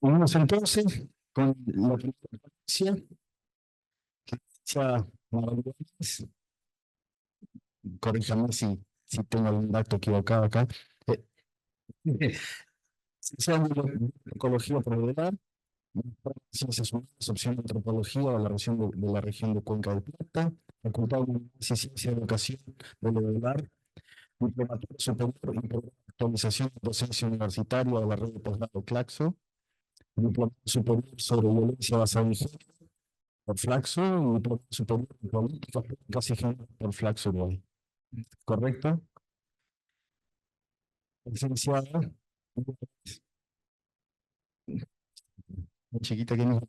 Vamos entonces con la primera noticia, que dice Magallanes. Corríjame si tengo algún dato equivocado acá. Licenciado en Ecología Prevelar, Ciencias Humanas, opción de Antropología de la región de Cuenca del Plata, Facultad de Ciencia y Educación de Prevelar, Diplomatura Superior en Actualización de Docencia Universitaria de la Red de Posgrado Claxo, Diplomado Superior sobre Violencia Basada en Género por Flaxo y Diplomado Superior en Políticas Públicas y Género por Flaxo igual. ¿Correcto? Licenciada. Muy chiquita que no.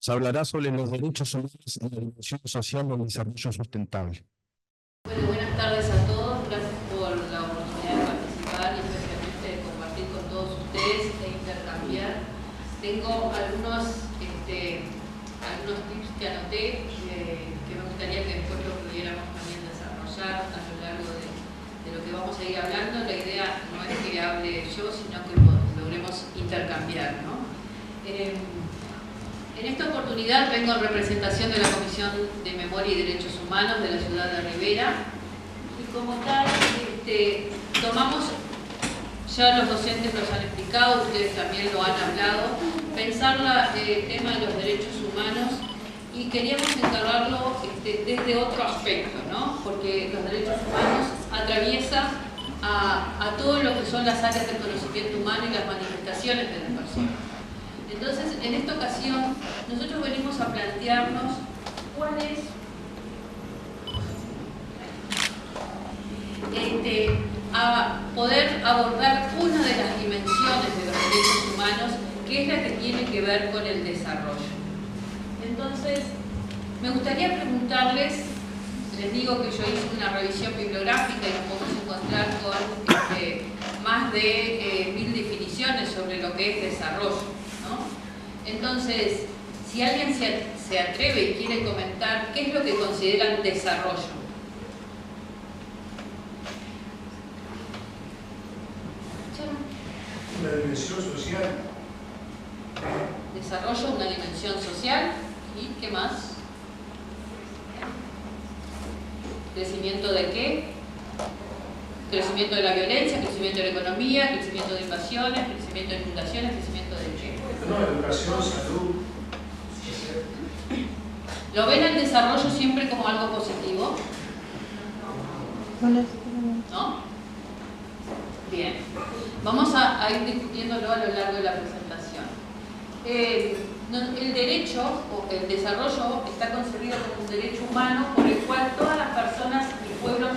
Se hablará sobre los derechos humanos en la dimensión social del desarrollo sustentable. Bueno, buenas tardes a todos. Gracias por la oportunidad de participar y especialmente de compartir con todos ustedes e intercambiar. Tengo algunos tips que anoté que me gustaría que después lo pudiéramos también desarrollar a lo largo de lo que vamos a ir hablando. La idea no es que hable yo, sino que logremos intercambiar, ¿no? En esta oportunidad vengo en representación de la Comisión de Memoria y Derechos Humanos de la ciudad de Rivera y como tal tomamos, ya los docentes los han explicado, ustedes también lo han hablado, pensar el tema de los derechos humanos y queríamos encargarlo desde otro aspecto, ¿no? Porque los derechos humanos atraviesan a todo lo que son las áreas del conocimiento humano y las manifestaciones de las personas. Entonces, en esta ocasión, nosotros venimos a plantearnos cuál es a poder abordar una de las dimensiones de los derechos humanos, que es la que tiene que ver con el desarrollo. Entonces, me gustaría preguntarles, les digo que yo hice una revisión bibliográfica y nos podemos encontrar con más de 1000 definiciones sobre lo que es desarrollo, ¿no? Entonces, si alguien se atreve y quiere comentar qué es lo que consideran desarrollo. Una dimensión social. Desarrollo, una dimensión social. ¿Y qué más? ¿Crecimiento de qué? Crecimiento de la violencia, crecimiento de la economía, crecimiento de invasiones, crecimiento de inundaciones, crecimiento de qué. No, educación, salud. ¿Lo ven el desarrollo siempre como algo positivo? ¿No? Bien. Vamos a ir discutiéndolo a lo largo de la presentación. El derecho, o el desarrollo, está concebido como un derecho humano por el cual todas las personas y pueblos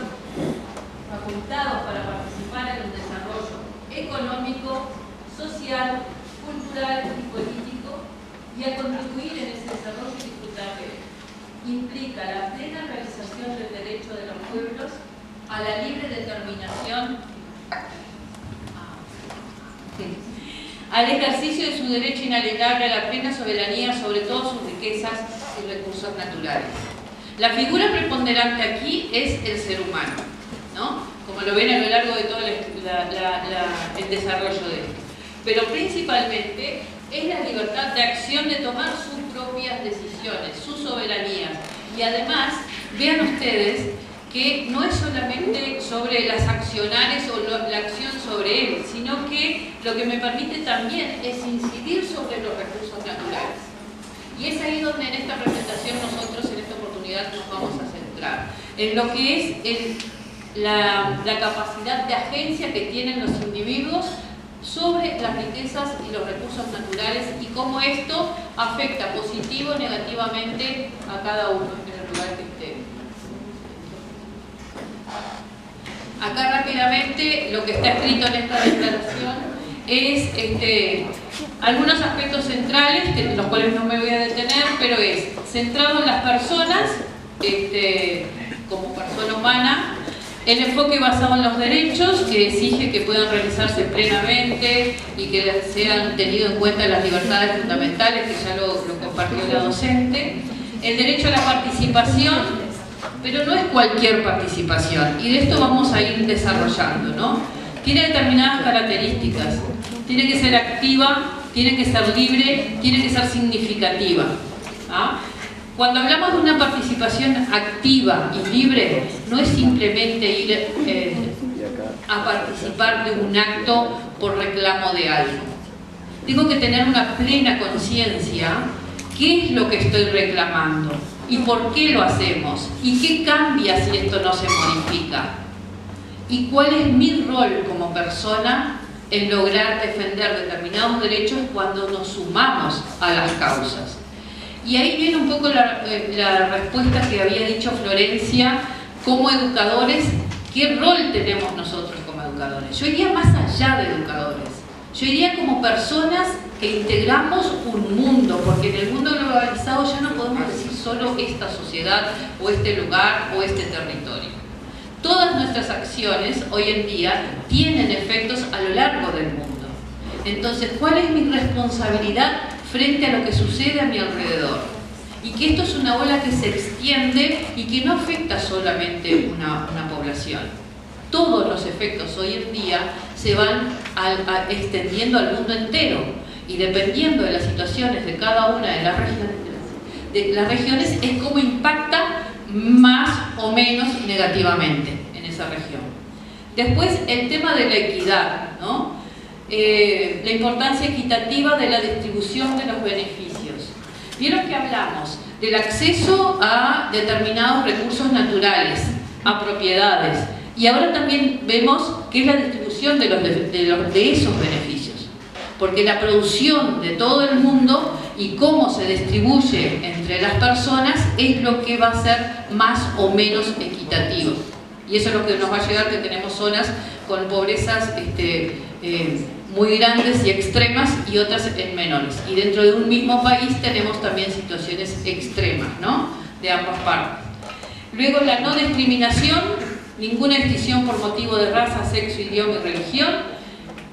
facultados para participar en el desarrollo económico, social, cultural y político, y a contribuir en ese desarrollo y disfrutar de él. Implica la plena realización del derecho de los pueblos a la libre determinación, al ejercicio de su derecho inalienable a la plena soberanía sobre todas sus riquezas y recursos naturales. La figura preponderante aquí es el ser humano, ¿no? Como lo ven a lo largo de todo el desarrollo de esto. Pero principalmente es la libertad de acción de tomar sus propias decisiones, sus soberanías. Y además, vean ustedes que no es solamente sobre las accionares o la acción sobre él, sino que lo que me permite también es incidir sobre los recursos naturales. Y es ahí donde en esta presentación nosotros en esta oportunidad nos vamos a centrar, en lo que es la capacidad de agencia que tienen los individuos sobre las riquezas y los recursos naturales y cómo esto afecta positivo o negativamente a cada uno en el lugar que esté. Acá rápidamente lo que está escrito en esta declaración es algunos aspectos centrales, en los cuales no me voy a detener, pero es centrado en las personas como persona humana, el enfoque basado en los derechos, que exige que puedan realizarse plenamente y que sean tenido en cuenta las libertades fundamentales, que ya lo compartió la docente, el derecho a la participación, pero no es cualquier participación, y de esto vamos a ir desarrollando, ¿no? Tiene determinadas características. tiene que ser activa, tiene que ser libre, tiene que ser significativa. ¿Ah? Cuando hablamos de una participación activa y libre, no es simplemente ir a participar de un acto por reclamo de algo. Tengo que tener una plena conciencia qué es lo que estoy reclamando y por qué lo hacemos y qué cambia si esto no se modifica y cuál es mi rol como persona en lograr defender determinados derechos cuando nos sumamos a las causas. Y ahí viene un poco la respuesta que había dicho Florencia, como educadores, ¿qué rol tenemos nosotros como educadores? Yo iría más allá de educadores, yo iría como personas que integramos un mundo, porque en el mundo globalizado ya no podemos decir solo esta sociedad o este lugar o este territorio. Todas nuestras acciones hoy en día tienen efectos a lo largo del mundo. Entonces, ¿cuál es mi responsabilidad frente a lo que sucede a mi alrededor? Y que esto es una ola que se extiende y que no afecta solamente una población. Todos los efectos hoy en día se van extendiendo al mundo entero y dependiendo de las situaciones de cada una de las regiones es como impacta más o menos negativamente en esa región. Después el tema de la equidad, ¿no? La importancia equitativa de la distribución de los beneficios. Vieron que hablamos del acceso a determinados recursos naturales, a propiedades, y ahora también vemos qué es la distribución de esos beneficios, porque la producción de todo el mundo y cómo se distribuye entre las personas es lo que va a ser más o menos equitativo. Y eso es lo que nos va a llegar, que tenemos zonas con pobrezas muy grandes y extremas y otras en menores. Y dentro de un mismo país tenemos también situaciones extremas, ¿no? De ambas partes. Luego la no discriminación, ninguna distinción por motivo de raza, sexo, idioma y religión.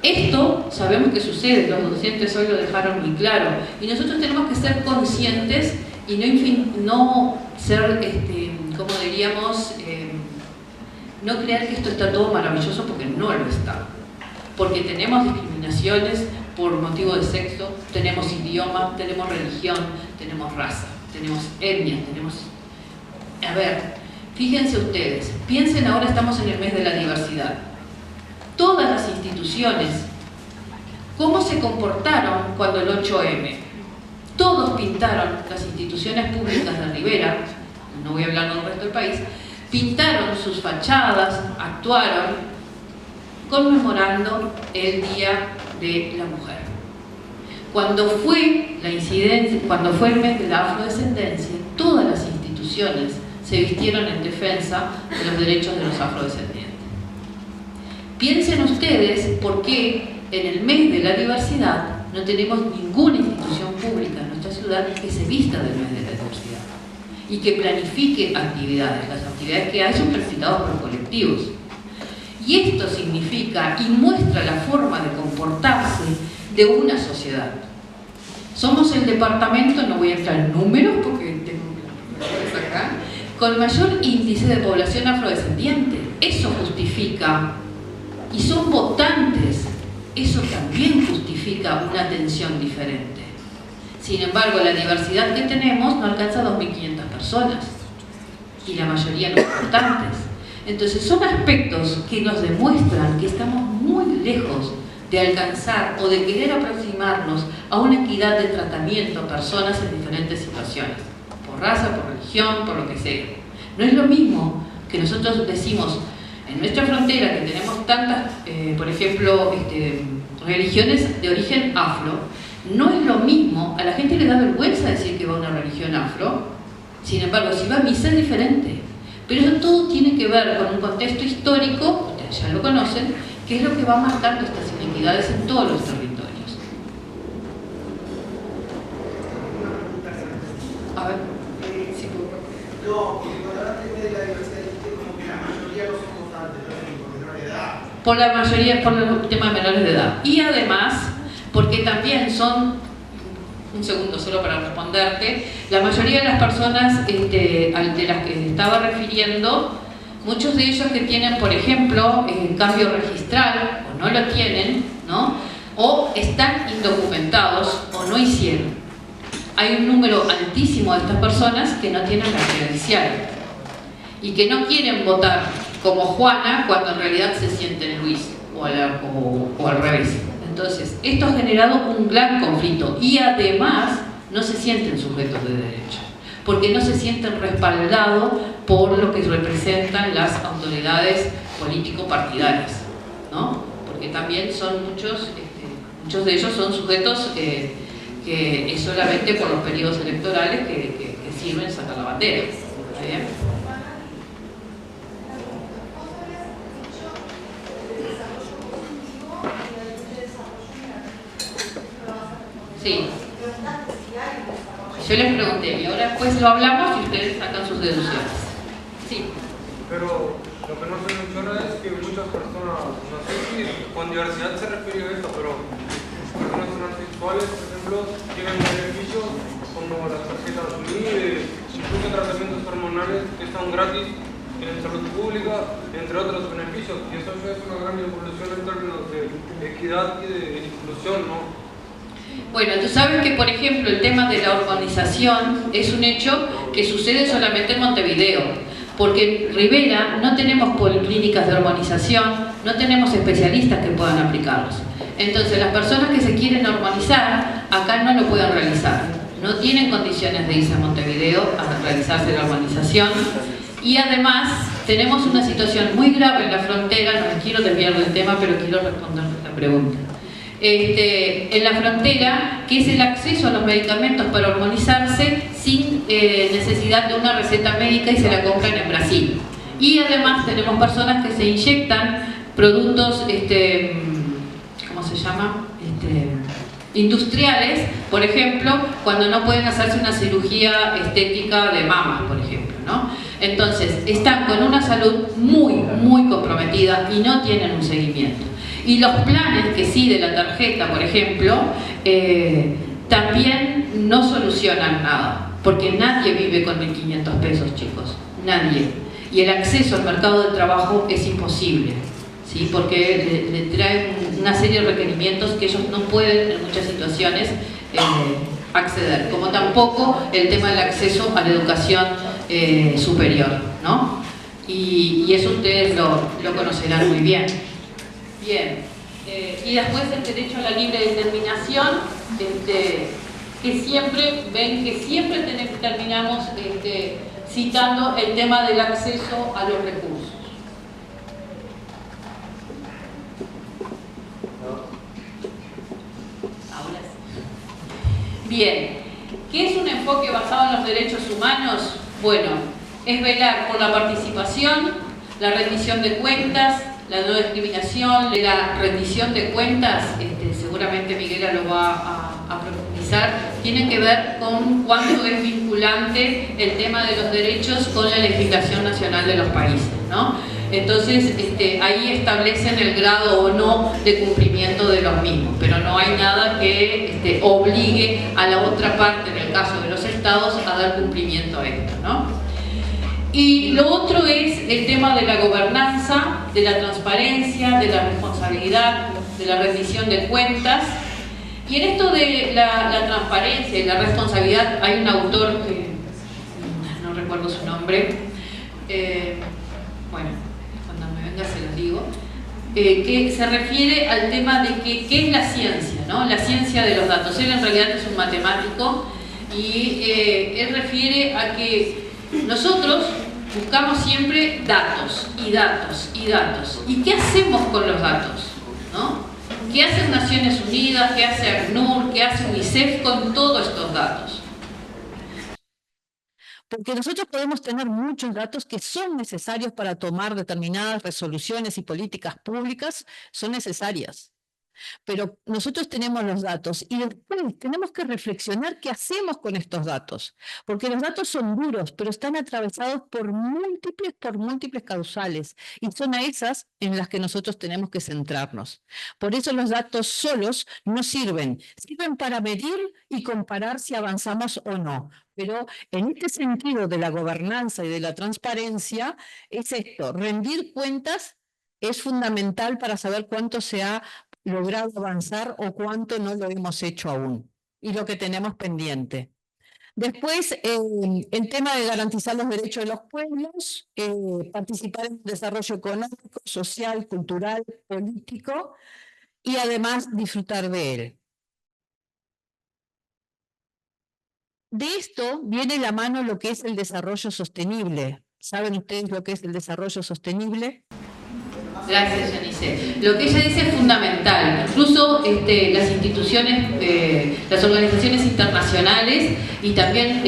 Esto sabemos que sucede, los docentes hoy lo dejaron muy claro, y nosotros tenemos que ser conscientes y no ser, como diríamos, no creer que esto está todo maravilloso, porque no lo está. Porque tenemos discriminaciones por motivo de sexo, tenemos idioma, tenemos religión, tenemos raza, tenemos etnia, tenemos... A ver, fíjense ustedes, piensen, ahora estamos en el mes de la diversidad. Todas las instituciones, ¿cómo se comportaron cuando el 8M? Todos pintaron, las instituciones públicas de Rivera, no voy a hablar del resto del país, pintaron sus fachadas, actuaron conmemorando el Día de la Mujer. Cuando fue la incidencia, cuando fue el mes de la afrodescendencia, todas las instituciones se vistieron en defensa de los derechos de los afrodescendientes. Piensen ustedes por qué en el mes de la diversidad no tenemos ninguna institución pública en nuestra ciudad que se vista del mes de la diversidad y que planifique actividades. Las actividades que hay son planificadas por colectivos. Y esto significa y muestra la forma de comportarse de una sociedad. Somos el departamento, no voy a entrar en números porque tengo acá, con mayor índice de población afrodescendiente. Eso justifica, y son votantes, eso también justifica una atención diferente. Sin embargo, la diversidad que tenemos no alcanza a 2.500 personas y la mayoría no son votantes. Entonces son aspectos que nos demuestran que estamos muy lejos de alcanzar o de querer aproximarnos a una equidad de tratamiento a personas en diferentes situaciones, por raza, por religión, por lo que sea. No es lo mismo que nosotros decimos en nuestra frontera, que tenemos tantas, por ejemplo, religiones de origen afro. No es lo mismo, a la gente le da vergüenza decir que va a una religión afro, sin embargo, si va a misa es diferente. Pero eso todo tiene que ver con un contexto histórico, ustedes ya lo conocen, que es lo que va marcando estas inequidades en todos los territorios. A ver. Sí. No, porque cuando hablaste de la diversidad, como que la mayoría no son votantes, por menores de edad. Por la mayoría, por el tema de menores de edad. Y además, porque también son... Un segundo solo para responderte. La mayoría de las personas de las que estaba refiriendo, muchos de ellos que tienen, por ejemplo, cambio registral o no lo tienen, ¿no? o están indocumentados o no hicieron. Hay un número altísimo de estas personas que no tienen la credencial y que no quieren votar como Juana cuando en realidad se sienten Luis o al revés. Entonces, esto ha generado un gran conflicto y además no se sienten sujetos de derecho, porque no se sienten respaldados por lo que representan las autoridades político-partidarias, ¿no? Porque también son muchos de ellos son sujetos que es solamente por los periodos electorales que sirven sacar la bandera. ¿Está bien? Sí. Yo les pregunté y ahora después lo hablamos y ustedes sacan sus deducciones. Sí. Pero lo que no se menciona es que muchas personas, no sé si con diversidad se refiere a esto, pero personas transexuales, por ejemplo, tienen beneficios como las tarjetas UNIDE, incluso tratamientos hormonales que están gratis en salud pública, entre otros beneficios. Y eso ya es una gran evolución en términos de equidad y de inclusión, ¿no? Bueno, tú sabes que, por ejemplo, el tema de la hormonización es un hecho que sucede solamente en Montevideo, porque en Rivera no tenemos policlínicas de hormonización, no tenemos especialistas que puedan aplicarlos. Entonces, las personas que se quieren hormonizar, acá no lo pueden realizar. No tienen condiciones de irse a Montevideo a realizarse la hormonización. Y además, tenemos una situación muy grave en la frontera, no me quiero desviar del tema, pero quiero responder esta pregunta. En la frontera, que es el acceso a los medicamentos para hormonizarse sin necesidad de una receta médica y se la compran en Brasil. Y además tenemos personas que se inyectan productos, ¿cómo se llama? Industriales, por ejemplo, cuando no pueden hacerse una cirugía estética de mama, por ejemplo, ¿no? Entonces, están con una salud muy comprometida y no tienen un seguimiento. Y los planes que sí de la tarjeta, por ejemplo, también no solucionan nada, porque nadie vive con 1.500 pesos, chicos, nadie. Y el acceso al mercado de trabajo es imposible, ¿sí? Porque le traen una serie de requerimientos que ellos no pueden en muchas situaciones acceder, como tampoco el tema del acceso a la educación superior, ¿no? Y eso ustedes lo conocerán muy bien. Bien, y después el derecho a la libre determinación, que siempre, ven que siempre terminamos citando el tema del acceso a los recursos. Ahora sí. Bien, ¿qué es un enfoque basado en los derechos humanos? Bueno, es velar por la participación, la rendición de cuentas, la no discriminación, la rendición de cuentas, seguramente Miguela lo va a profundizar, tiene que ver con cuánto es vinculante el tema de los derechos con la legislación nacional de los países, ¿no? Entonces, ahí establecen el grado o no de cumplimiento de los mismos, pero no hay nada que obligue a la otra parte, en el caso de los estados, a dar cumplimiento a esto, ¿no? Y lo otro es el tema de la gobernanza, de la transparencia, de la responsabilidad, de la rendición de cuentas. Y en esto de la transparencia y la responsabilidad hay un autor que no recuerdo su nombre, bueno, cuando me venga se los digo, que se refiere al tema de qué es la ciencia, ¿no? La ciencia de los datos. Él en realidad es un matemático y él refiere a que nosotros buscamos siempre datos y datos y datos. ¿Y qué hacemos con los datos? ¿No? ¿Qué hacen Naciones Unidas? ¿Qué hace ACNUR? ¿Qué hace UNICEF con todos estos datos? Porque nosotros podemos tener muchos datos que son necesarios para tomar determinadas resoluciones y políticas públicas, son necesarias. Pero nosotros tenemos los datos y después tenemos que reflexionar qué hacemos con estos datos, porque los datos son duros, pero están atravesados por múltiples causales y son a esas en las que nosotros tenemos que centrarnos. Por eso los datos solos no sirven para medir y comparar si avanzamos o no. Pero en este sentido de la gobernanza y de la transparencia es esto, rendir cuentas es fundamental para saber cuánto se ha logrado avanzar o cuánto no lo hemos hecho aún y lo que tenemos pendiente. Después, el tema de garantizar los derechos de los pueblos, participar en el desarrollo económico, social, cultural, político y además disfrutar de él. De esto viene la mano lo que es el desarrollo sostenible. ¿Saben ustedes lo que es el desarrollo sostenible? Gracias, Janice. Lo que ella dice es fundamental. Incluso las instituciones, las organizaciones internacionales y también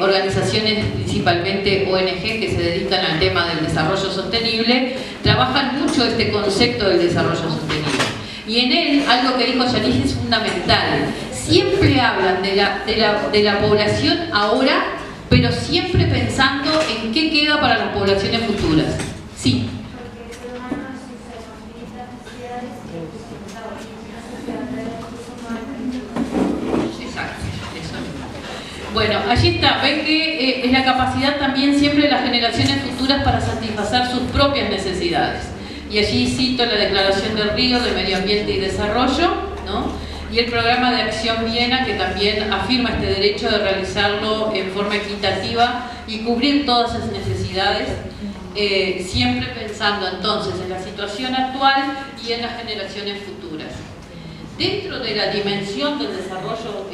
organizaciones, principalmente ONG, que se dedican al tema del desarrollo sostenible, trabajan mucho este concepto del desarrollo sostenible. Y en él, algo que dijo Janice es fundamental. Siempre hablan de la población ahora, pero siempre pensando en qué queda para las poblaciones futuras. Sí. Bueno, allí está, ven que es la capacidad también siempre de las generaciones futuras para satisfacer sus propias necesidades. Y allí cito la Declaración de Río de Medio Ambiente y Desarrollo, ¿no? Y el Programa de Acción Viena, que también afirma este derecho de realizarlo en forma equitativa y cubrir todas esas necesidades, siempre pensando entonces en la situación actual y en las generaciones futuras. Dentro de la dimensión del desarrollo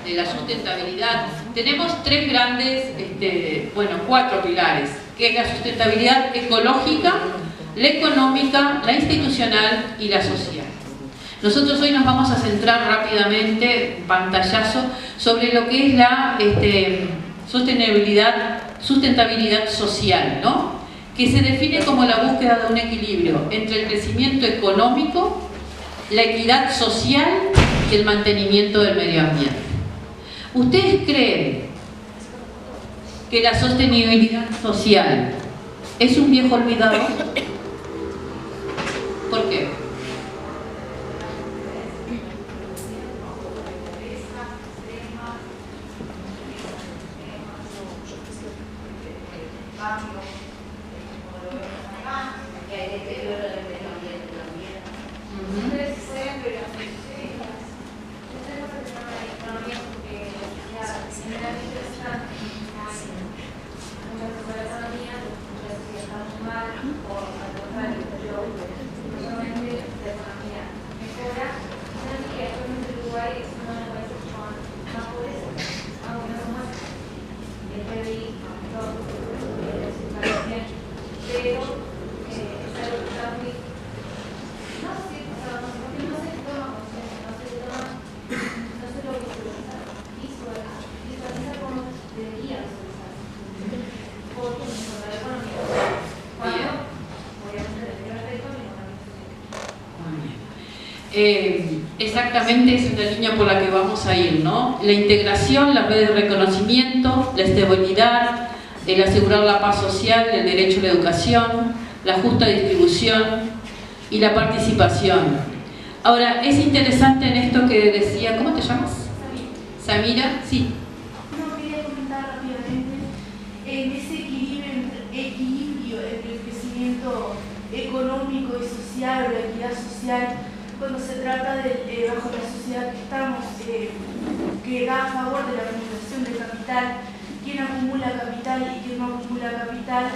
de la sustentabilidad, tenemos tres grandes, cuatro pilares, que es la sustentabilidad ecológica, la económica, la institucional y la social. Nosotros hoy nos vamos a centrar rápidamente, pantallazo, sobre lo que es la sustentabilidad social, ¿no? Que se define como la búsqueda de un equilibrio entre el crecimiento económico, la equidad social y el mantenimiento del medio ambiente. ¿Ustedes creen que la sostenibilidad social es un viejo olvidado? ¿Por qué? Exactamente, es una línea por la que vamos a ir, ¿no? La integración, la red de reconocimiento, la estabilidad, el asegurar la paz social, el derecho a la educación, la justa distribución y la participación. Ahora, es interesante en esto que decía, ¿cómo te llamas? Samira, sí. No, quería comentar rápidamente en ese equilibrio entre el crecimiento económico y social, o la equidad social, cuando se trata de, bajo la sociedad que estamos, que da a favor de la acumulación de capital, quién acumula capital y quién no acumula capital,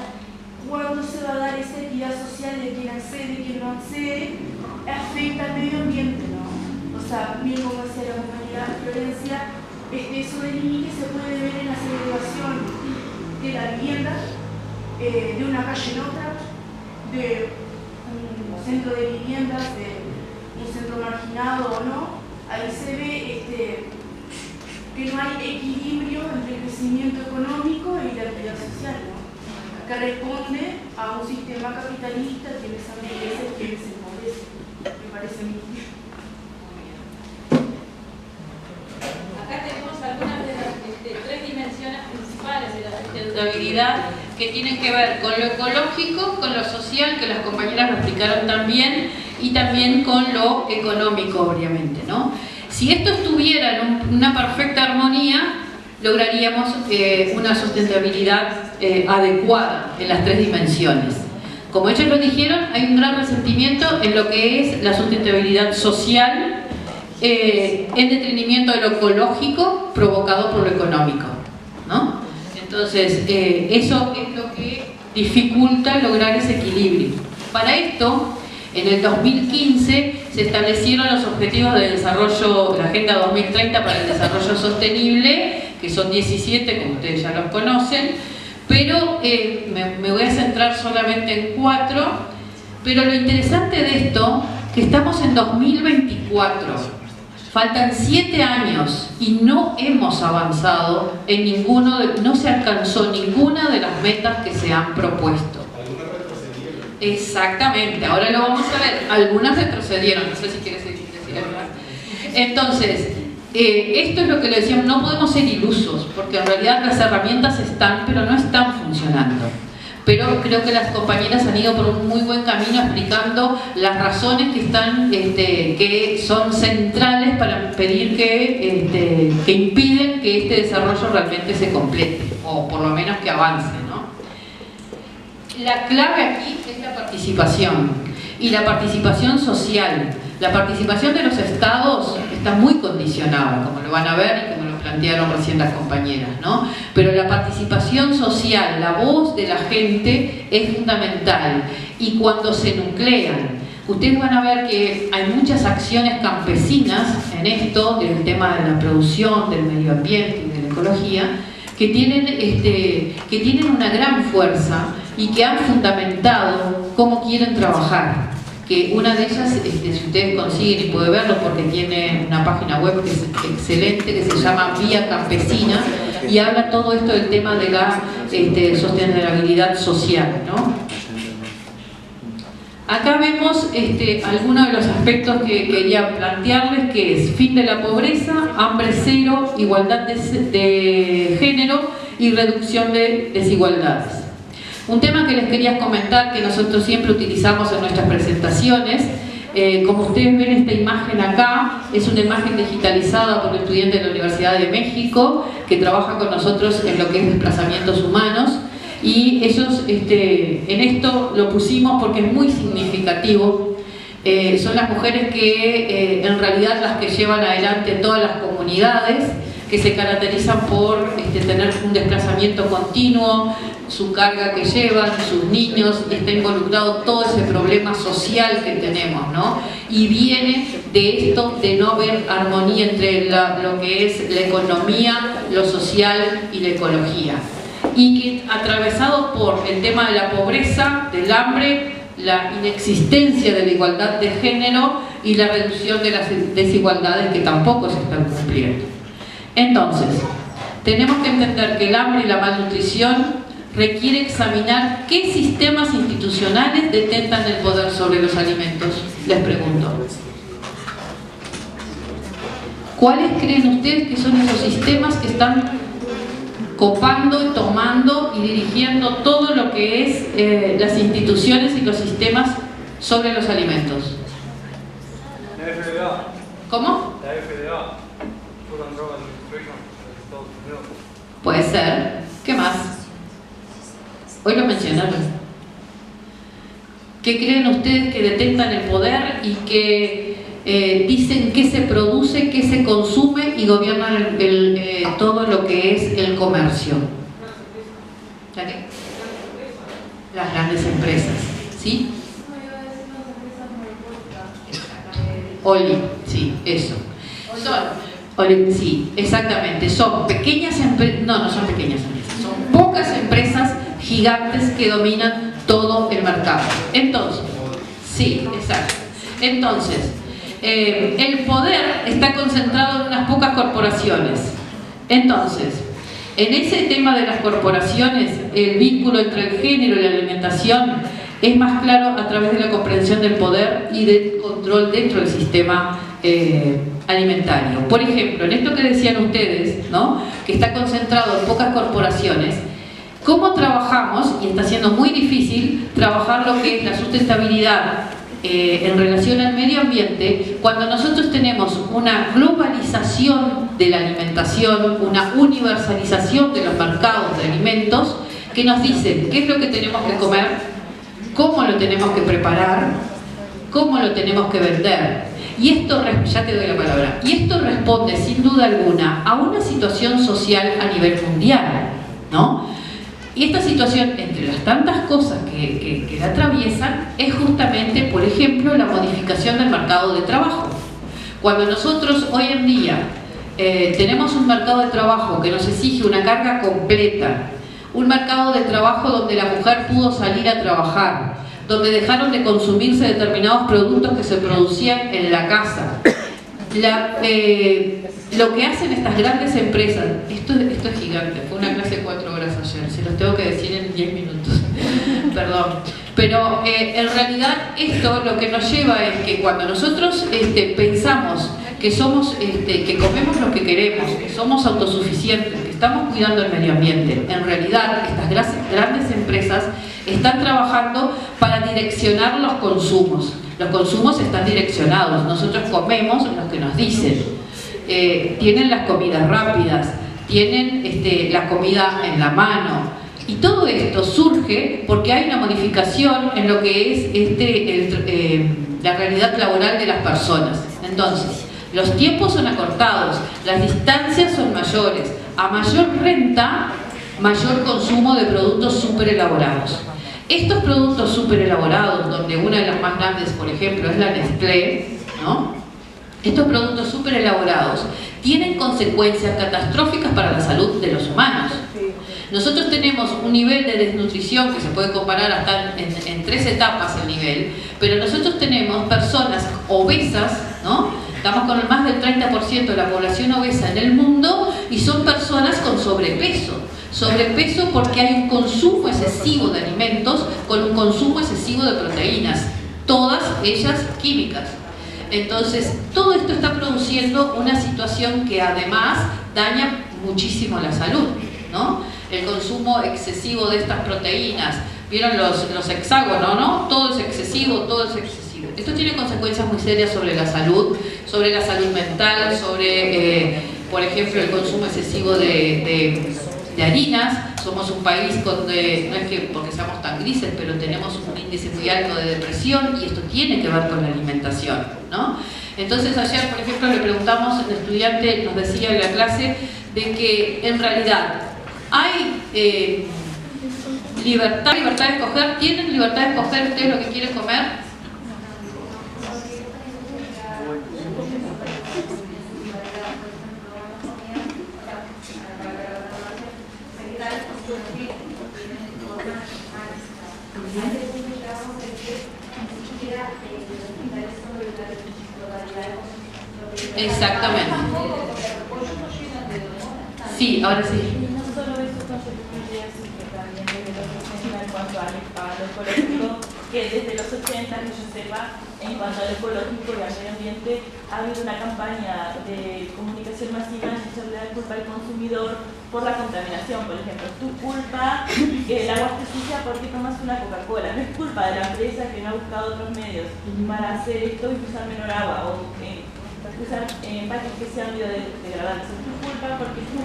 cuándo se va a dar esa equidad social de quién accede y quién no accede, afecta al medio ambiente, ¿no? O sea, bien como decía la compañera Florencia, eso del límite se puede ver en la segregación de la vivienda, de una calle en otra, de un centro de viviendas, de un centro marginado o no. Ahí se ve que no hay equilibrio entre el crecimiento económico y la equidad social, ¿no? Que responde a un sistema capitalista que les enriquece y que les empobrece, me parece a mí. Acá tenemos algunas de las tres dimensiones principales de la sustentabilidad que tienen que ver con lo ecológico, con lo social, que las compañeras lo explicaron también, y también con lo económico, obviamente, ¿no? Si esto estuviera en una perfecta armonía, lograríamos una sustentabilidad adecuada en las tres dimensiones. Como ellos lo dijeron, hay un gran resentimiento en lo que es la sustentabilidad social, en detrimento de lo ecológico provocado por lo económico, ¿no? Entonces, eso es lo que dificulta lograr ese equilibrio. Para esto, en el 2015 se establecieron los objetivos de desarrollo, la Agenda 2030 para el Desarrollo Sostenible, que son 17, como ustedes ya los conocen, pero me voy a centrar solamente en 4. Pero lo interesante de esto, que estamos en 2024. Faltan 7 años y no hemos avanzado en ninguno, no se alcanzó ninguna de las metas que se han propuesto. Algunas retrocedieron. Exactamente, ahora lo vamos a ver. Algunas retrocedieron, no sé si quieres decir algo más. Entonces, esto es lo que le decíamos, no podemos ser ilusos, porque en realidad las herramientas están, pero no están funcionando. Pero creo que las compañeras han ido por un muy buen camino explicando las razones que están, que son centrales para pedir que impiden que este desarrollo realmente se complete, o por lo menos que avance, ¿no? La clave aquí es la participación, y la participación social. La participación de los estados está muy condicionada, como lo van a ver y como lo plantearon recién las compañeras, ¿no? Pero la participación social, la voz de la gente es fundamental, y cuando se nuclean, ustedes van a ver que hay muchas acciones campesinas en esto, del tema de la producción, del medio ambiente y de la ecología, que tienen una gran fuerza y que han fundamentado cómo quieren trabajar. Que una de ellas, si ustedes consiguen, y pueden verlo porque tiene una página web que es excelente, que se llama Vía Campesina, y habla todo esto del tema de la sostenibilidad social, ¿no? Acá vemos algunos de los aspectos que quería plantearles, que es fin de la pobreza, hambre cero, igualdad de género y reducción de desigualdades. Un tema que les quería comentar, que nosotros siempre utilizamos en nuestras presentaciones, como ustedes ven esta imagen acá, es una imagen digitalizada por un estudiante de la Universidad de México que trabaja con nosotros en lo que es desplazamientos humanos, y ellos en esto lo pusimos porque es muy significativo. Son las mujeres que en realidad las que llevan adelante todas las comunidades, que se caracterizan por tener un desplazamiento continuo, su carga que llevan, sus niños, y está involucrado todo ese problema social que tenemos, ¿no? Y viene de esto de no haber armonía entre lo que es la economía, lo social y la ecología. Y que atravesado por el tema de la pobreza, del hambre, la inexistencia de la igualdad de género y la reducción de las desigualdades que tampoco se están cumpliendo. Entonces, tenemos que entender que el hambre y la malnutrición requiere examinar qué sistemas institucionales detentan el poder sobre los alimentos. Les pregunto, ¿cuáles creen ustedes que son esos sistemas que están copando, tomando y dirigiendo todo lo que es las instituciones y los sistemas sobre los alimentos? La FDA. ¿Cómo? La FDA. Food and Drug Administration de Estados Unidos. Puede ser. ¿Qué más? Hoy lo mencionaron. ¿Qué creen ustedes que detentan el poder y que dicen qué se produce, qué se consume y gobiernan todo lo que es el comercio? Las grandes empresas, ¿sí? Oli, sí, eso. Sí, exactamente. Son pequeñas empresas, no son pequeñas empresas, son pocas empresas gigantes que dominan todo el mercado. Entonces, sí, exacto. Entonces, el poder está concentrado en unas pocas corporaciones. Entonces, en ese tema de las corporaciones, el vínculo entre el género y la alimentación es más claro a través de la comprensión del poder y del control dentro del sistema alimentario. Por ejemplo, en esto que decían ustedes, ¿no?, que está concentrado en pocas corporaciones, ¿cómo trabajamos? Y está siendo muy difícil trabajar lo que es la sustentabilidad en relación al medio ambiente cuando nosotros tenemos una globalización de la alimentación, una universalización de los mercados de alimentos que nos dicen qué es lo que tenemos que comer, cómo lo tenemos que preparar, cómo lo tenemos que vender. Y esto, ya te doy la palabra, y esto responde sin duda alguna a una situación social a nivel mundial, ¿no? Y esta situación, entre las tantas cosas que la atraviesan, es justamente, por ejemplo, la modificación del mercado de trabajo. Cuando nosotros hoy en día tenemos un mercado de trabajo que nos exige una carga completa, un mercado de trabajo donde la mujer pudo salir a trabajar, donde dejaron de consumirse determinados productos que se producían en la casa. Lo que hacen estas grandes empresas, esto es gigante, fue una clase de 4 horas ayer, se los tengo que decir en 10 minutos, perdón. Pero en realidad esto lo que nos lleva es que cuando nosotros pensamos que somos, que comemos lo que queremos, que somos autosuficientes, que estamos cuidando el medio ambiente, en realidad estas grandes empresas están trabajando para direccionar los consumos. Los consumos están direccionados, nosotros comemos lo que nos dicen. Tienen las comidas rápidas, tienen la comida en la mano. Y todo esto surge porque hay una modificación en lo que es la realidad laboral de las personas. Entonces, los tiempos son acortados, las distancias son mayores, a mayor renta, mayor consumo de productos súper elaborados. Estos productos súper elaborados, donde una de las más grandes, por ejemplo, es la Nestlé, ¿no? Estos productos súper elaborados tienen consecuencias catastróficas para la salud de los humanos. Nosotros tenemos un nivel de desnutrición que se puede comparar hasta en 3 etapas el nivel, pero nosotros tenemos personas obesas, ¿no? Estamos con más del 30% de la población obesa en el mundo y son personas con sobrepeso. Sobrepeso porque hay un consumo excesivo de alimentos con un consumo excesivo de proteínas, todas ellas químicas. Entonces, todo esto está produciendo una situación que además daña muchísimo la salud, ¿no? El consumo excesivo de estas proteínas, ¿vieron los hexágonos, no? Todo es excesivo, todo es excesivo. Esto tiene consecuencias muy serias sobre la salud mental, sobre, por ejemplo, el consumo excesivo de harinas. Somos un país donde, no es que porque seamos tan grises, pero tenemos un índice muy alto de depresión y esto tiene que ver con la alimentación, ¿no? Entonces ayer, por ejemplo, le preguntamos a un estudiante, nos decía en la clase, de que en realidad hay libertad de escoger. ¿Tienen libertad de escoger ustedes lo que quieren comer? Exactamente. Sí, ahora sí. No solo eso constituye, sino también desde los 60 en cuanto a lo ecológico, que desde los 80, que yo sepa, en cuanto a lo ecológico y al medio ambiente, ha habido una campaña de comunicación masiva en echarle la culpa al consumidor por la contaminación. Por ejemplo, es tu culpa que el agua esté sucia porque tomas una Coca-Cola. No es culpa de la empresa que no ha buscado otros medios para hacer esto y usar menor agua o usar empaques que sean biodegradables. Es tu culpa porque tú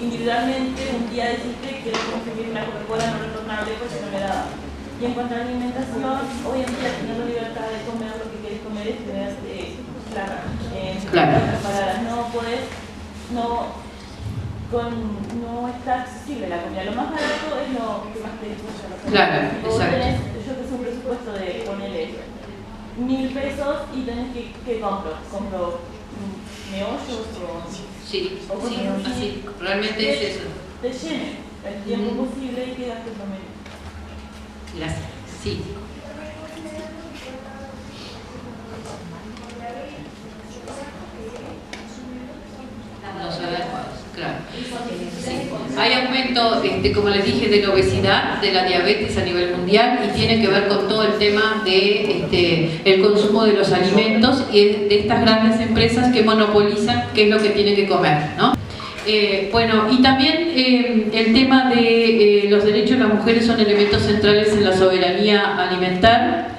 individualmente un día decidiste que consumir una Coca-Cola no retornable porque no me daba. Y en cuanto a la alimentación, hoy en día tener la libertad de comer lo que quieres comer es tener preparadas. No podés, no está accesible la comida. Lo más barato es lo que más te disfruta. Claro, exacto. Yo que es un presupuesto de ponerle 1.000 pesos y tenés que compro meollos o... Sí, así, realmente es eso. Te llene el tiempo posible y que gastes lo menos. Gracias. Sí. Los adecuados, claro. Sí. Hay aumento, como les dije, de la obesidad, de la diabetes a nivel mundial y tiene que ver con todo el tema de el consumo de los alimentos y de estas grandes empresas que monopolizan qué es lo que tienen que comer, ¿no? Bueno, y también el tema de los derechos de las mujeres son elementos centrales en la soberanía alimentar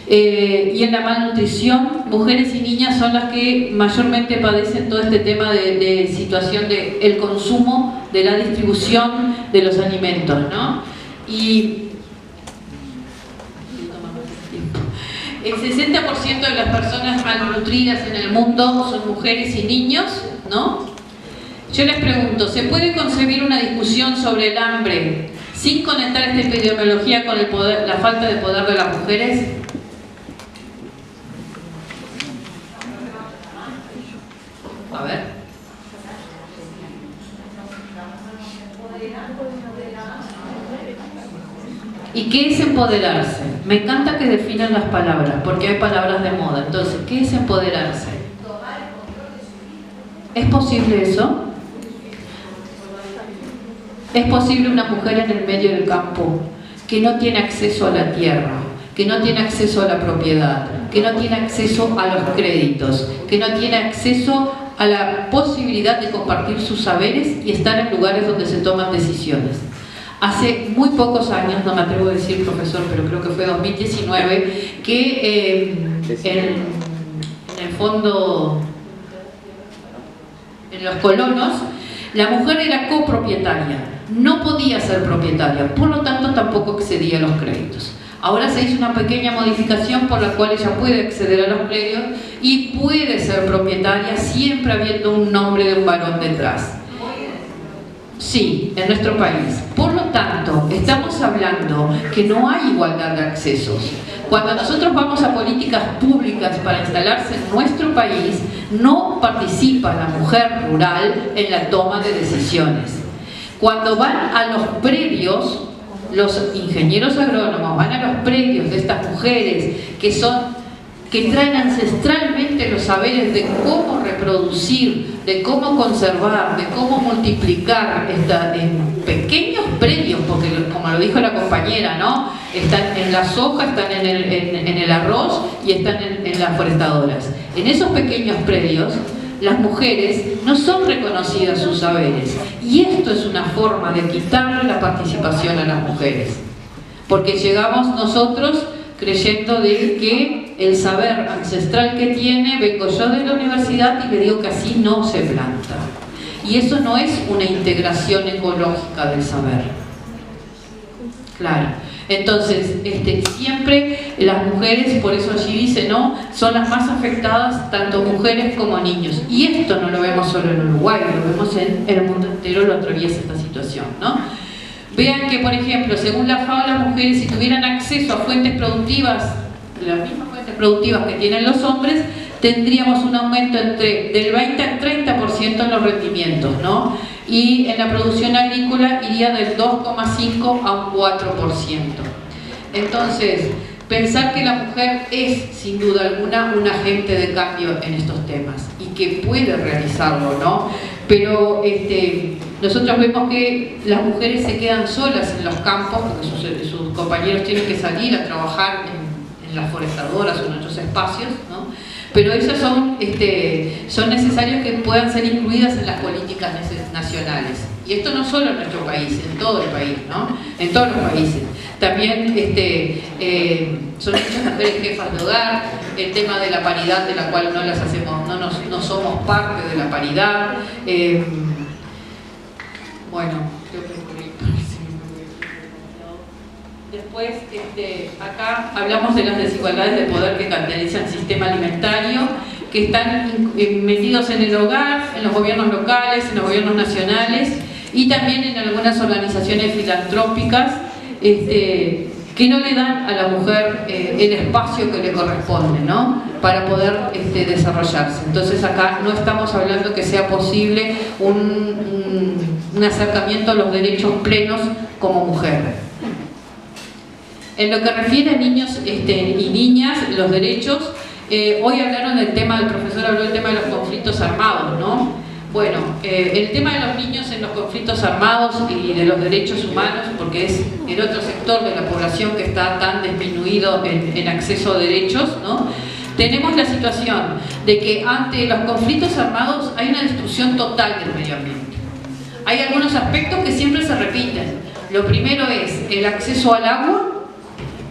y en la malnutrición. Mujeres y niñas son las que mayormente padecen todo este tema de situación del consumo, de la distribución de los alimentos, ¿no? Y El 60% de las personas malnutridas en el mundo son mujeres y niños, ¿no? Yo les pregunto, ¿se puede concebir una discusión sobre el hambre sin conectar esta epidemiología con el poder, la falta de poder de las mujeres? A ver. ¿Y qué es empoderarse? Me encanta que definan las palabras, porque hay palabras de moda. Entonces, ¿qué es empoderarse? ¿Es posible eso? ¿Es posible una mujer en el medio del campo que no tiene acceso a la tierra, que no tiene acceso a la propiedad, que no tiene acceso a los créditos, que no tiene acceso a la posibilidad de compartir sus saberes y estar en lugares donde se toman decisiones? Hace muy pocos años, no me atrevo a decir profesor, pero creo que fue 2019, que en el fondo, en los colonos, la mujer era copropietaria, no podía ser propietaria, por lo tanto tampoco accedía a los créditos. Ahora se hizo una pequeña modificación por la cual ella puede acceder a los créditos y puede ser propietaria siempre habiendo un nombre de un varón detrás. Sí, en nuestro país. Por lo tanto, estamos hablando que no hay igualdad de accesos. Cuando nosotros vamos a políticas públicas para instalarse en nuestro país, no participa la mujer rural en la toma de decisiones. Cuando van a los predios, los ingenieros agrónomos van a los predios de estas mujeres que traen ancestralmente los saberes de cómo reproducir, de cómo conservar, de cómo multiplicar en pequeños predios, porque como lo dijo la compañera, ¿no? Están en la soja, están en el arroz y están en las forestadoras. En esos pequeños predios, las mujeres no son reconocidas sus saberes. Y esto es una forma de quitarle la participación a las mujeres. Porque llegamos nosotros creyendo de que el saber ancestral que tiene, vengo yo de la universidad y le digo que así no se planta. Y eso no es una integración ecológica del saber. Claro. Entonces, siempre las mujeres, por eso allí dice, ¿no?, son las más afectadas, tanto mujeres como niños. Y esto no lo vemos solo en Uruguay, lo vemos en el mundo entero, lo atraviesa esta situación, ¿no? Vean que, por ejemplo, según la FAO, las mujeres, si tuvieran acceso a fuentes productivas, las mismas fuentes productivas que tienen los hombres, tendríamos un aumento del 20 al 30% en los rendimientos, ¿no? Y en la producción agrícola iría del 2,5 a un 4%. Entonces, pensar que la mujer es, sin duda alguna, un agente de cambio en estos temas y que puede realizarlo, ¿no? Pero nosotros vemos que las mujeres se quedan solas en los campos porque sus compañeros tienen que salir a trabajar en las forestadoras o en otros espacios, ¿no? Pero ellas son necesarios que puedan ser incluidas en las políticas nacionales. Y esto no solo en nuestro país, en todo el país, ¿no? En todos los países. También son muchas mujeres jefas de hogar, el tema de la paridad, de la cual no las hacemos, no somos parte de la paridad. Bueno, creo que después, acá hablamos de las desigualdades de poder que caracterizan el sistema alimentario, que están metidos en el hogar, en los gobiernos locales, en los gobiernos nacionales y también en algunas organizaciones filantrópicas que no le dan a la mujer el espacio que le corresponde, ¿no?, para poder desarrollarse. Entonces acá no estamos hablando que sea posible un acercamiento a los derechos plenos como mujer. En lo que refiere a niños y niñas, los derechos, hoy hablaron del tema, el profesor habló del tema de los conflictos armados, ¿no? Bueno, el tema de los niños en los conflictos armados y de los derechos humanos, porque es el otro sector de la población que está tan disminuido en acceso a derechos, ¿no? Tenemos la situación de que ante los conflictos armados hay una destrucción total del medio ambiente. Hay algunos aspectos que siempre se repiten. Lo primero es el acceso al agua,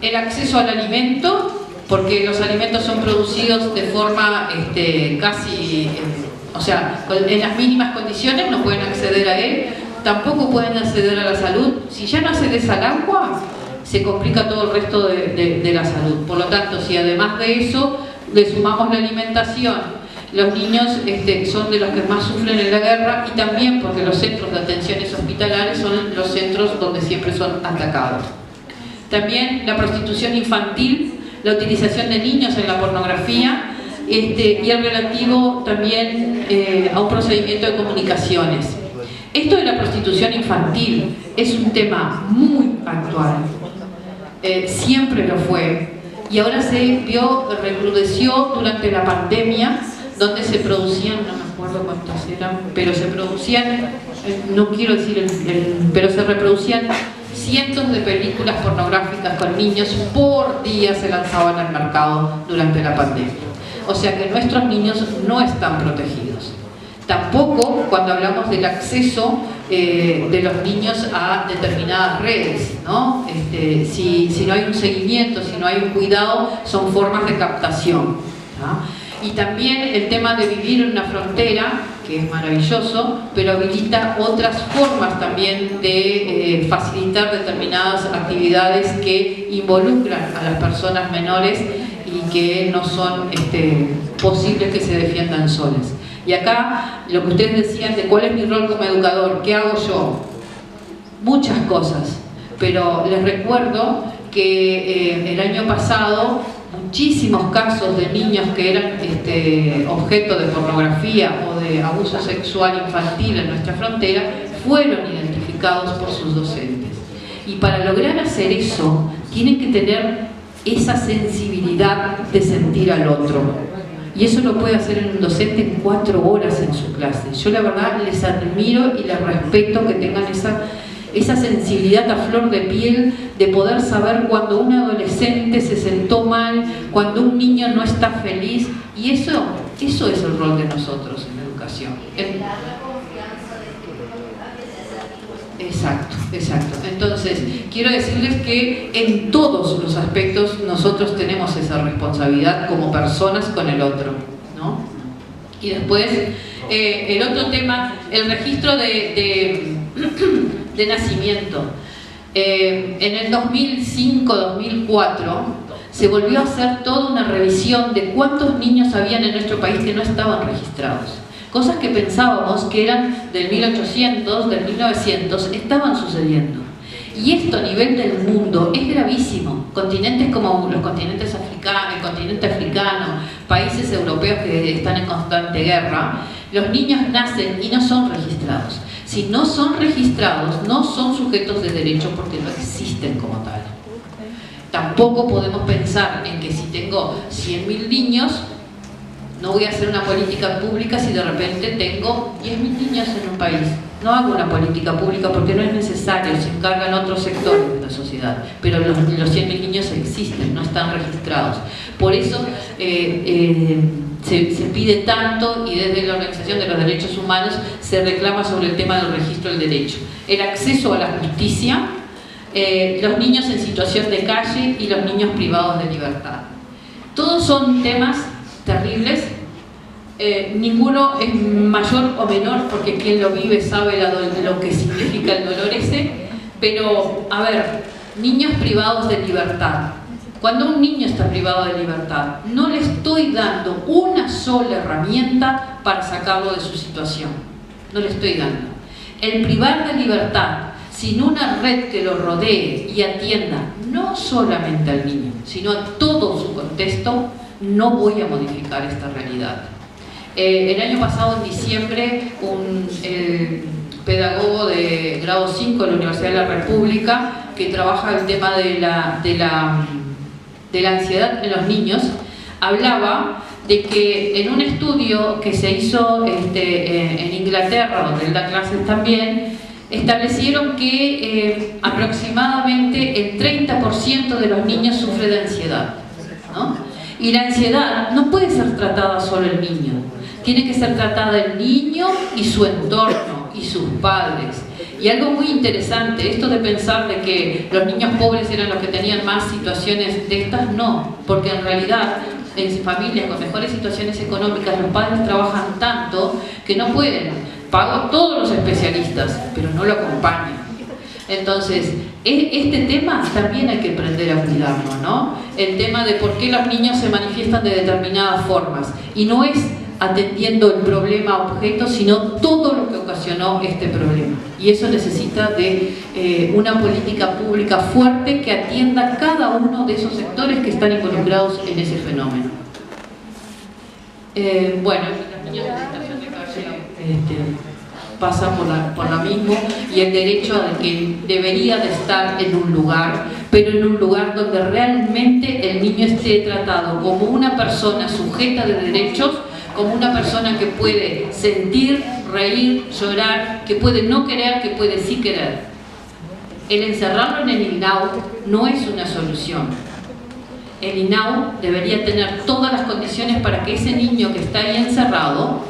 el acceso al alimento, porque los alimentos son producidos de forma casi, o sea, en las mínimas condiciones no pueden acceder a él, tampoco pueden acceder a la salud. Si ya no accedes al agua, se complica todo el resto de la salud. Por lo tanto, si además de eso le sumamos la alimentación, los niños son de los que más sufren en la guerra, y también porque los centros de atenciones hospitalarias son los centros donde siempre son atacados. También la prostitución infantil, la utilización de niños en la pornografía, y el relativo también a un procedimiento de comunicaciones. Esto de la prostitución infantil es un tema muy actual, siempre lo fue, y ahora se recrudeció durante la pandemia, donde se producían, no me acuerdo cuántas eran, pero se producían, no quiero decir pero se reproducían cientos de películas pornográficas con niños por día, se lanzaban al mercado durante la pandemia. O sea que nuestros niños no están protegidos. Tampoco cuando hablamos del acceso de los niños a determinadas redes, ¿no? Si no hay un seguimiento, si no hay un cuidado, son formas de captación, ¿no? Y también el tema de vivir en una frontera, que es maravilloso, pero habilita otras formas también de facilitar determinadas actividades que involucran a las personas menores y que no son posibles que se defiendan solas. Y acá, lo que ustedes decían de cuál es mi rol como educador, ¿qué hago yo? Muchas cosas, pero les recuerdo que el año pasado muchísimos casos de niños que eran objeto de pornografía o de abuso sexual infantil en nuestra frontera fueron identificados por sus docentes. Y para lograr hacer eso, tienen que tener esa sensibilidad de sentir al otro. Y eso lo puede hacer un docente en 4 horas en su clase. Yo la verdad les admiro y les respeto que tengan esa sensibilidad a flor de piel de poder saber cuando un adolescente se sentó mal, cuando un niño no está feliz, y eso es el rol de nosotros en la educación. Exacto. Entonces, quiero decirles que en todos los aspectos nosotros tenemos esa responsabilidad como personas con el otro, ¿no? Y después, el otro tema, el registro de nacimiento. En el 2005-2004 se volvió a hacer toda una revisión de cuántos niños habían en nuestro país que no estaban registrados. Cosas que pensábamos que eran del 1800, del 1900, estaban sucediendo. Y esto a nivel del mundo es gravísimo. Continentes como los continentes africanos, el continente africano, países europeos que están en constante guerra, los niños nacen y no son registrados. Si no son registrados, no son sujetos de derecho porque no existen como tal. Tampoco podemos pensar en que si tengo 100.000 niños, no voy a hacer una política pública si de repente tengo 10.000 niños en un país. No hago una política pública porque no es necesario, se encargan otros sectores de la sociedad. Pero los 100.000 niños existen, no están registrados. Por eso se pide tanto, y desde la Organización de los Derechos Humanos se reclama sobre el tema del registro del derecho. El acceso a la justicia, los niños en situación de calle y los niños privados de libertad. Todos son temas terribles, ninguno es mayor o menor porque quien lo vive sabe lo que significa el dolor ese, pero a ver, niños privados de libertad. Cuando un niño está privado de libertad, no le estoy dando una sola herramienta para sacarlo de su situación, no le estoy dando. El privar de libertad sin una red que lo rodee y atienda no solamente al niño, sino a todo su contexto, no voy a modificar esta realidad. El año pasado, en diciembre, un pedagogo de grado 5 de la Universidad de la República, que trabaja el tema de la ansiedad en los niños, hablaba de que en un estudio que se hizo en Inglaterra, donde él da clases también, establecieron que aproximadamente el 30% de los niños sufre de ansiedad, ¿no? Y la ansiedad no puede ser tratada solo el niño, tiene que ser tratada el niño y su entorno y sus padres. Y algo muy interesante, esto de pensar de que los niños pobres eran los que tenían más situaciones de estas, no, porque en realidad en familias con mejores situaciones económicas los padres trabajan tanto que no pueden, pago todos los especialistas, pero no lo acompañan. Entonces, este tema también hay que aprender a cuidarlo, ¿no? El tema de por qué los niños se manifiestan de determinadas formas. Y no es atendiendo el problema objeto, sino todo lo que ocasionó este problema. Y eso necesita de una política pública fuerte que atienda cada uno de esos sectores que están involucrados en ese fenómeno. Bueno, los niños en situación de calle pasa por lo mismo, y el derecho de que debería de estar en un lugar, pero en un lugar donde realmente el niño esté tratado como una persona sujeta de derechos, como una persona que puede sentir, reír, llorar, que puede no querer, que puede sí querer. El encerrarlo en el INAU no es una solución. El INAU debería tener todas las condiciones para que ese niño que está ahí encerrado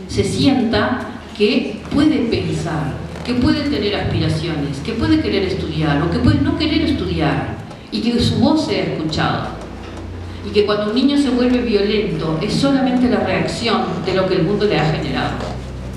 se sienta que puede pensar, que puede tener aspiraciones, que puede querer estudiar o que puede no querer estudiar, y que su voz sea escuchada. Y que cuando un niño se vuelve violento es solamente la reacción de lo que el mundo le ha generado.